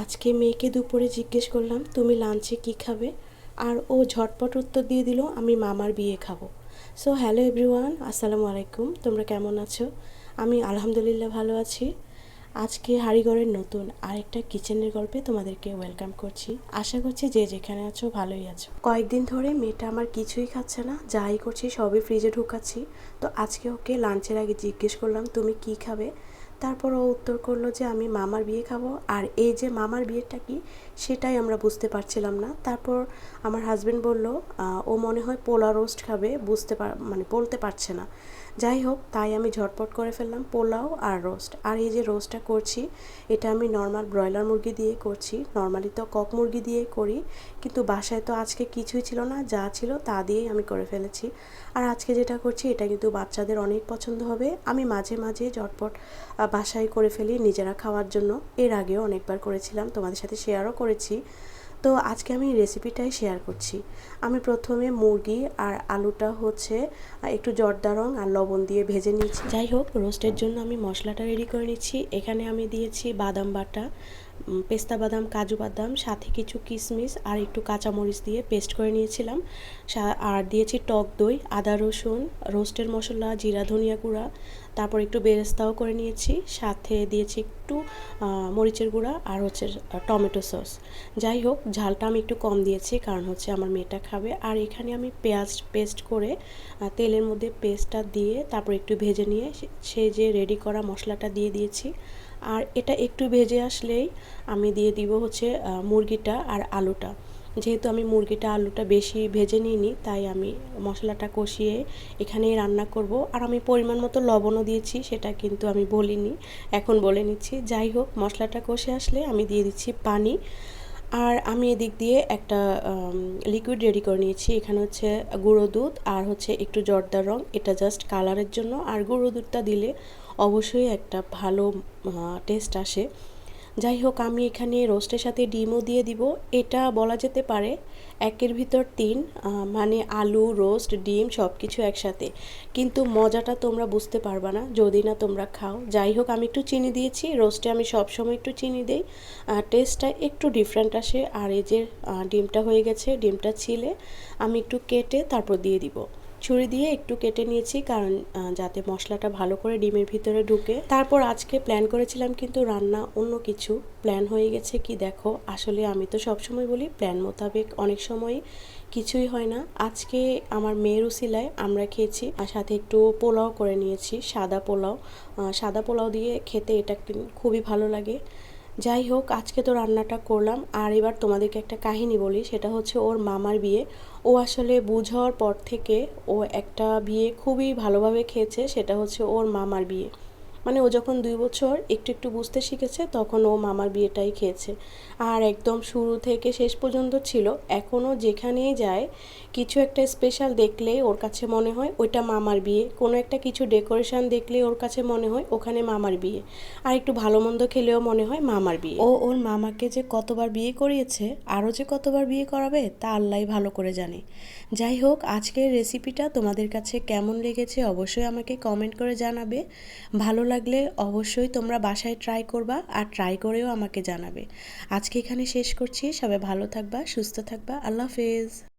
আজকে মেয়েকে দুপুরে জিজ্ঞেস করলাম তুমি লাঞ্চে কি খাবে, আর ও ঝটপট উত্তর দিয়ে দিল আমি মামার বিয়ে খাবো। সো হ্যালো এভরিওয়ান, আসসালামু আলাইকুম। তোমরা কেমন আছো? আমি আলহামদুলিল্লাহ ভালো আছি। আজকে হাড়িঘরের নতুন আরেকটা কিচেনের গল্পে তোমাদেরকে ওয়েলকাম করছি। আশা করছি যে যেখানে আছো ভালোই আছো। কয়েকদিন ধরে মেয়েটা আমার কিছুই খাচ্ছে না, যাই করছি সবই ফ্রিজে ঢুকাচ্ছি। তো আজকে ওকে লাঞ্চের আগে জিজ্ঞেস করলাম তুমি কি খাবে। তারপর ও উত্তর করলো যে আমি মামার বিয়ে খাবো। আর এই যে মামার বিয়েটা কি সেটাই আমরা বুঝতে পারছিলাম না। তারপর আমার হাজবেন্ড বলল ও মনে হয় পোলাও রোস্ট খাবে, মানে বলতে পারছে না। যাই হোক, তাই আমি ঝটপট করে ফেললাম পোলাও আর রোস্ট। আর এই যে রোস্টটা করছি এটা আমি নর্মাল ব্রয়লার মুরগি দিয়ে করছি। নর্মালি তো কক মুরগি দিয়েই করি, কিন্তু বাসায় তো আজকে কিছুই ছিল না, যা ছিল তা দিয়েই আমি করে ফেলেছি। আর আজকে যেটা করছি এটা কিন্তু বাচ্চাদের অনেক পছন্দ হবে। আমি মাঝে মাঝে ঝটপট বাসায় করে ফেলি নিজেরা খাওয়ার জন্য। এর আগেও অনেকবার করেছিলাম, তোমাদের সাথে শেয়ারও করেছি। তো আজকে আমি রেসিপিটাই শেয়ার করছি। আমি প্রথমে মুরগি আর আলুটা হচ্ছে একটু জর্দা রং আর লবণ দিয়ে ভেজে নিয়েছি। যাই হোক, রোস্টের জন্য আমি মশলাটা রেডি করে নিচ্ছি। এখানে আমি দিয়েছি বাদাম বাটা, পেস্তা বাদাম, কাজু বাদাম, সাথে কিছু কিশমিশ আর একটু কাঁচামরিচ দিয়ে পেস্ট করে নিয়েছিলাম। আর দিয়েছি টক দই, আদা রসুন, রোস্টের মশলা, জিরা ধনিয়া গুঁড়া, তারপর একটু বেরেস্তাও করে নিয়েছি। সাথে দিয়েছি একটু মরিচের গুঁড়া আর হচ্ছে টমেটো সস। যাই হোক, ঝালটা আমি একটু কম দিয়েছি কারণ হচ্ছে আমার মেয়েটা খাবে। আর এখানে আমি পেঁয়াজ পেস্ট করে তেলের মধ্যে পেস্টটা দিয়ে তারপর একটু ভেজে নিয়ে সেই যে রেডি করা মশলাটা দিয়ে দিয়েছি। আর এটা একটু ভেজে আসলেই আমি দিয়ে দিব হচ্ছে মুরগিটা আর আলুটা। যেহেতু আমি মুরগিটা আলুটা বেশি ভেজে নিইনি, তাই আমি মশলাটা কষিয়ে এখানেই রান্না করব। আর আমি পরিমাণ মতো লবণও দিয়েছি, সেটা কিন্তু আমি বলিনি, এখন বলে নিচ্ছি। যাই হোক, মশলাটা কষে আসলে আমি দিয়ে দিচ্ছি পানি। আর আমি এদিক দিয়ে একটা লিকুইড রেডি করে নিয়েছি। এখানে হচ্ছে গুঁড়ো দুধ আর হচ্ছে একটু জর্দার রং, এটা জাস্ট কালারের জন্য। আর গুঁড়ো দুধটা দিলে অবশ্যই একটা ভালো টেস্ট আসে। যাই হোক, আমি এখানে রোস্টের সাথে ডিমও দিয়ে দিব। এটা বলা যেতে পারে একের ভিতর তিন, মানে আলু, রোস্ট, ডিম সব কিছু একসাথে। কিন্তু মজাটা তোমরা বুঝতে পারবা না যদি না তোমরা খাও। যাই হোক, আমি একটু চিনি দিয়েছি, রোস্টে আমি সবসময় একটু চিনি দিই, টেস্টটা একটু ডিফারেন্ট আসে। আর এই যে ডিমটা হয়ে গেছে, ডিমটা ছিলে আমি একটু কেটে তারপর দিয়ে দিব। ছুরি দিয়ে একটু কেটে নিয়েছি কারণ যাতে মশলাটা ভালো করে ডিমের ভিতরে ঢুকে। তারপর আজকে প্ল্যান করেছিলাম কিন্তু রান্না অন্য কিছু, প্ল্যান হয়ে গেছে কি দেখো। আসলে আমি তো সবসময় বলি প্ল্যান মোতাবেক অনেক সময় কিছুই হয় না। আজকে আমার মেয়ের উসিলায় আমরা খেয়েছি, আর সাথে একটু পোলাও করে নিয়েছি, সাদা পোলাও। সাদা পোলাও দিয়ে খেতে এটা খুবই ভালো লাগে। যাই হোক, আজকে তো রান্নাটা করলাম। আর এবার তোমাদেরকে একটা কাহিনী বলি, সেটা হচ্ছে ওর মামার বিয়ে। ও আসলে বুঝ হওয়ার পর থেকে ও একটা বিয়ে খুবই ভালোভাবে খেয়েছে, সেটা হচ্ছে ওর মামার বিয়ে। মানে ও যখন 2 বছর একটু একটু বুঝতে শিখেছে তখন ও মামার বিয়েটাই খেয়েছে। আর একদম শুরু থেকে শেষ পর্যন্ত ছিল। এখনও যেখানেই যায় কিছু একটা স্পেশাল দেখলে ওর কাছে মনে হয় ওইটা মামার বিয়ে, কোনো একটা কিছু ডেকোরেশন দেখলে ওর কাছে মনে হয় ওখানে মামার বিয়ে। আর একটু ভালো মন্দ খেলেও মনে হয় মামার বিয়ে। ও ওর মামাকে যে কতবার বিয়ে করিয়েছে, আরও যে কতবার বিয়ে করাবে তা আল্লাহ ভালো করে জানে। যাই হোক, আজকের রেসিপিটা তোমাদের কাছে কেমন লেগেছে অবশ্যই আমাকে কমেন্ট করে জানাবে। ভালো লাগলে অবশ্যই তোমরা বাসায় ট্রাই করবা, আর ট্রাই করেও আমাকে জানাবে। আজকে এখানে শেষ করছি। সবাই ভালো থাকবা, সুস্থ থাকবা। আল্লাহ হাফেজ।